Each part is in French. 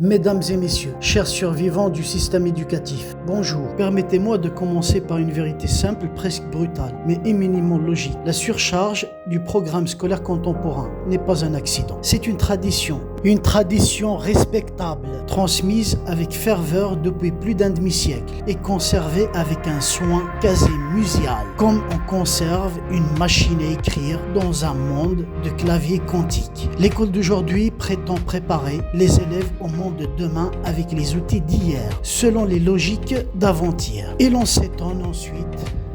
Mesdames et messieurs, chers survivants du système éducatif, bonjour. Permettez-moi de commencer par une vérité simple, presque brutale, mais éminemment logique. La surcharge du programme scolaire contemporain n'est pas un accident. C'est une tradition respectable, transmise avec ferveur depuis plus d'un demi-siècle et conservée avec un soin quasi muséal, comme on conserve une machine à écrire dans un monde de claviers quantiques. L'école d'aujourd'hui prétend préparer les élèves au monde de demain avec les outils d'hier, selon les logiques d'avant-hier. Et l'on s'étonne ensuite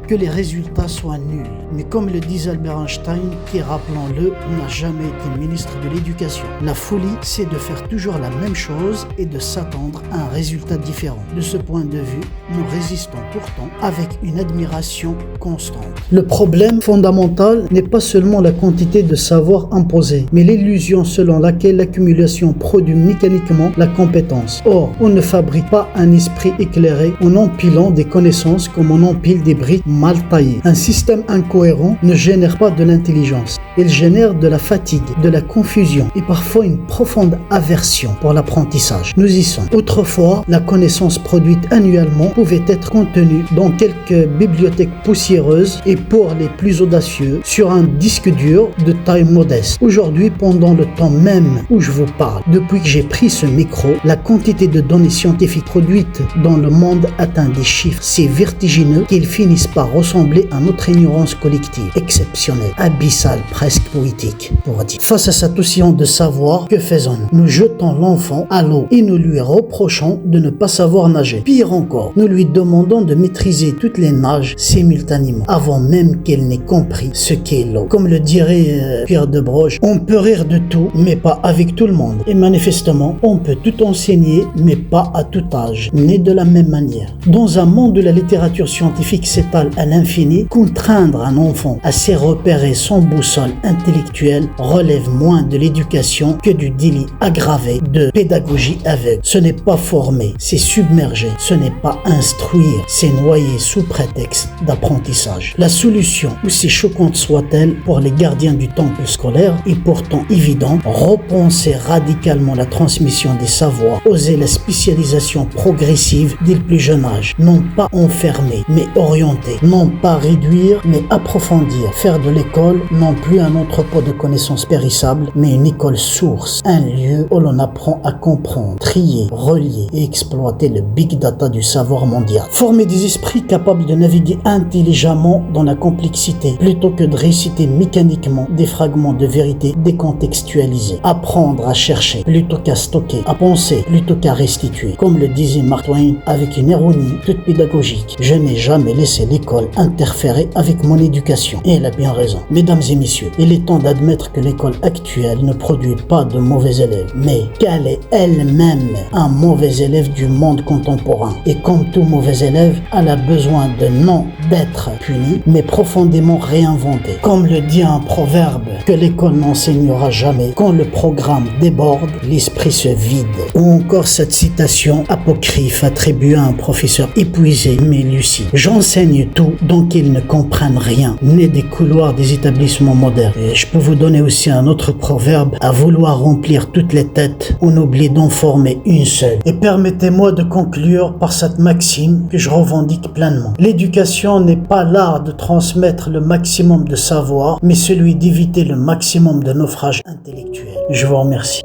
que les résultats soient nuls. Mais comme le disait Albert Einstein, qui, rappelons-le, n'a jamais été ministre de l'Éducation, la folie, c'est de faire toujours la même chose et de s'attendre à un résultat différent. De ce point de vue, nous résistons pourtant avec une admiration constante. Le problème fondamental n'est pas seulement la quantité de savoir imposé, mais l'illusion selon laquelle l'accumulation produit mécaniquement la compétence. Or, on ne fabrique pas un esprit éclairé en empilant des connaissances comme on empile des briques mal taillé. Un système incohérent ne génère pas de l'intelligence. Il génère de la fatigue, de la confusion et parfois une profonde aversion pour l'apprentissage. Nous y sommes. Autrefois, la connaissance produite annuellement pouvait être contenue dans quelques bibliothèques poussiéreuses et pour les plus audacieux, sur un disque dur de taille modeste. Aujourd'hui, pendant le temps même où je vous parle, depuis que j'ai pris ce micro, la quantité de données scientifiques produites dans le monde atteint des chiffres si vertigineux qu'ils finissent par ressembler à notre ignorance collective, exceptionnelle, abyssale, presque poétique, pour dire. Face à cet océan de savoir, que faisons-nous? Nous jetons l'enfant à l'eau et nous lui reprochons de ne pas savoir nager. Pire encore, nous lui demandons de maîtriser toutes les nages simultanément, avant même qu'elle n'ait compris ce qu'est l'eau. Comme le dirait Pierre de Broche, on peut rire de tout, mais pas avec tout le monde. Et manifestement, on peut tout enseigner, mais pas à tout âge, ni de la même manière. Dans un monde où la littérature scientifique s'étale à l'infini, contraindre un enfant à se repérer sans boussole intellectuelle relève moins de l'éducation que du délit aggravé de pédagogie aveugle. Ce n'est pas former, c'est submerger. Ce n'est pas instruire, c'est noyer sous prétexte d'apprentissage. La solution, aussi choquante soit-elle pour les gardiens du temple scolaire, est pourtant évidente: repenser radicalement la transmission des savoirs, oser la spécialisation progressive dès le plus jeune âge. Non pas enfermer, mais orienter. Non pas réduire, mais approfondir. Faire de l'école non plus un entrepôt de connaissances périssables, mais une école source. Un lieu où l'on apprend à comprendre, trier, relier et exploiter le big data du savoir mondial. Former des esprits capables de naviguer intelligemment dans la complexité, plutôt que de réciter mécaniquement des fragments de vérité décontextualisés. Apprendre à chercher, plutôt qu'à stocker. À penser, plutôt qu'à restituer. Comme le disait Mark Twain avec une ironie toute pédagogique: je n'ai jamais laissé l'école interférer avec mon éducation. Et elle a bien raison. Mesdames et messieurs, il est temps d'admettre que l'école actuelle ne produit pas de mauvais élèves, mais qu'elle est elle-même un mauvais élève du monde contemporain. Et comme tout mauvais élève, elle a besoin de non d'être punie, mais profondément réinventée. Comme le dit un proverbe, que l'école n'enseignera jamais. Quand le programme déborde, l'esprit se vide. Ou encore cette citation apocryphe attribuée à un professeur épuisé mais lucide: j'enseigne tout, donc ils ne comprennent rien, né des couloirs des établissements modernes. Et je peux vous donner aussi un autre proverbe: à vouloir remplir toutes les têtes, on oublie d'en former une seule. Et permettez-moi de conclure par cette maxime que je revendique pleinement: l'éducation n'est pas l'art de transmettre le maximum de savoir, mais celui d'éviter le maximum de naufrages intellectuels. Je vous remercie.